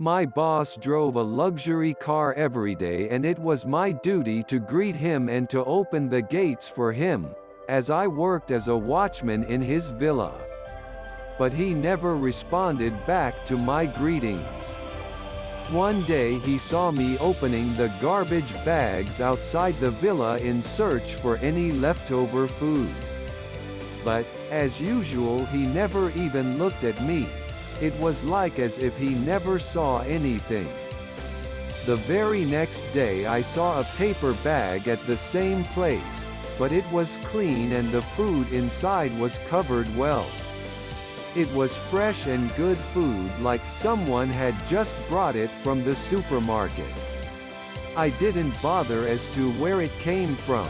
My boss drove a luxury car every day and it was my duty to greet him and to open the gates for him, as I worked as a watchman in his villa. But he never responded back to my greetings. One day he saw me opening the garbage bags outside the villa in search for any leftover food. But, as usual, he never even looked at me. It was like as if he never saw anything. The very next day I saw a paper bag at the same place, but it was clean and the food inside was covered well. It was fresh and good food, like someone had just brought it from the supermarket. I didn't bother as to where it came from.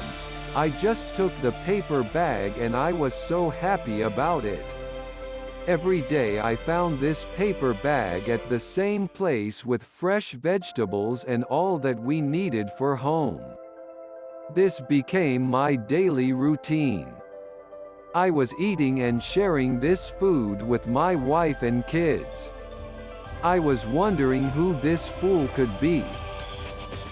I just took the paper bag and I was so happy about it. Every day I found this paper bag at the same place with fresh vegetables and all that we needed for home. This became my daily routine. I was eating and sharing this food with my wife and kids. I was wondering who this fool could be,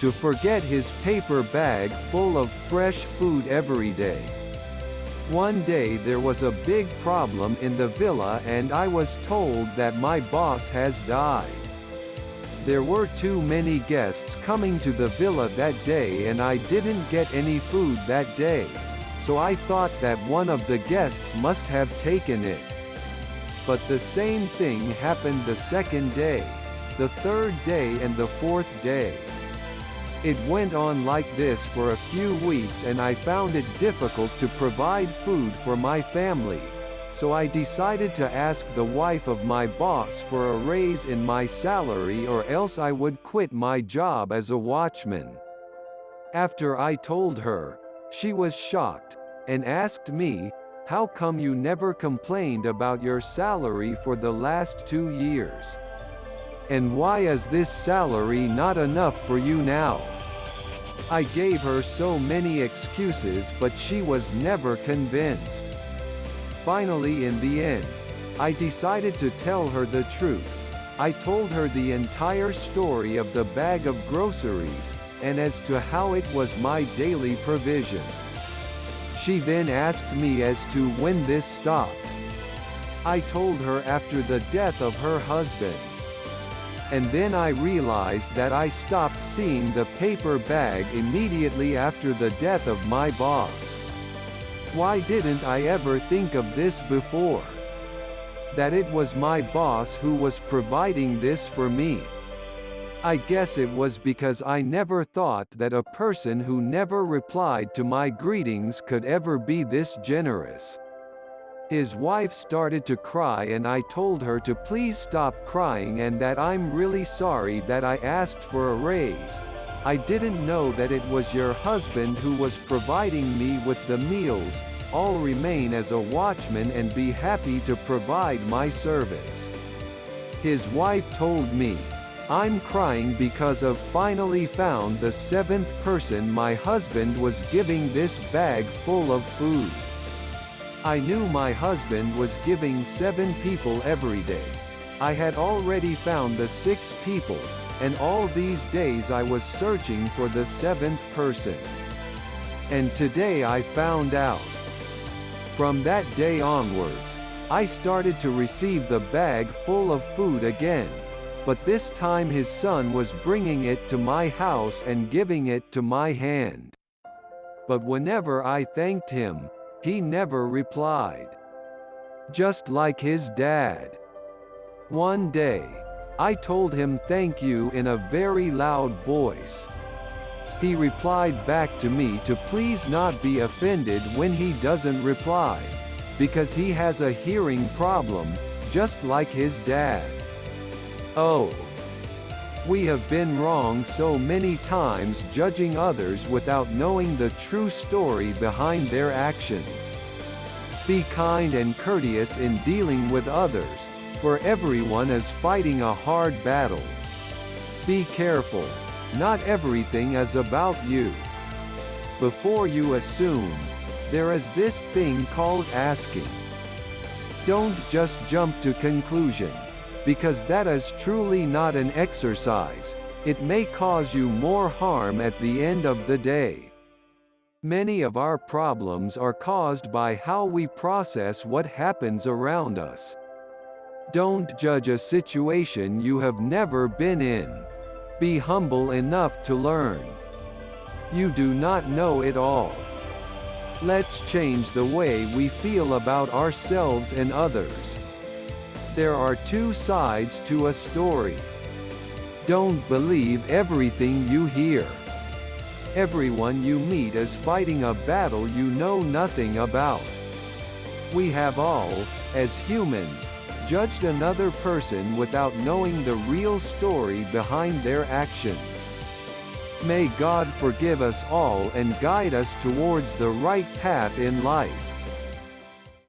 to forget his paper bag full of fresh food every day. One day there was a big problem in the villa and I was told that my boss has died. There were too many guests coming to the villa that day and I didn't get any food that day, so I thought that one of the guests must have taken it. But the same thing happened the second day, the third day and the fourth day. It went on like this for a few weeks and I found it difficult to provide food for my family, so I decided to ask the wife of my boss for a raise in my salary or else I would quit my job as a watchman. After I told her, she was shocked, and asked me, "How come you never complained about your salary for the last 2 years? And why is this salary not enough for you now?" I gave her so many excuses but she was never convinced. Finally, in the end, I decided to tell her the truth. I told her the entire story of the bag of groceries, and as to how it was my daily provision. She then asked me as to when this stopped. I told her after the death of her husband. And then I realized that I stopped seeing the paper bag immediately after the death of my boss. Why didn't I ever think of this before? That it was my boss who was providing this for me. I guess it was because I never thought that a person who never replied to my greetings could ever be this generous. His wife started to cry and I told her to please stop crying and that I'm really sorry that I asked for a raise. I didn't know that it was your husband who was providing me with the meals. I'll remain as a watchman and be happy to provide my service. His wife told me, "I'm crying because I've finally found the 7th person my husband was giving this bag full of food." I knew my husband was giving 7 people every day. I had already found the 6 people, and all these days I was searching for the 7th person. And today I found out. From that day onwards, I started to receive the bag full of food again, but this time his son was bringing it to my house and giving it to my hand. But whenever I thanked him, he never replied. Just like his dad. One day, I told him thank you in a very loud voice. He replied back to me to please not be offended when he doesn't reply, because he has a hearing problem, just like his dad. Oh. We have been wrong so many times judging others without knowing the true story behind their actions. Be kind and courteous in dealing with others, for everyone is fighting a hard battle. Be careful, not everything is about you. Before you assume, there is this thing called asking. Don't just jump to conclusion, because that is truly not an exercise. It may cause you more harm at the end of the day. Many of our problems are caused by how we process what happens around us. Don't judge a situation you have never been in. Be humble enough to learn. You do not know it all. Let's change the way we feel about ourselves and others. There are two sides to a story. Don't believe everything you hear. Everyone you meet is fighting a battle you know nothing about. We have all, as humans, judged another person without knowing the real story behind their actions. May God forgive us all and guide us towards the right path in life.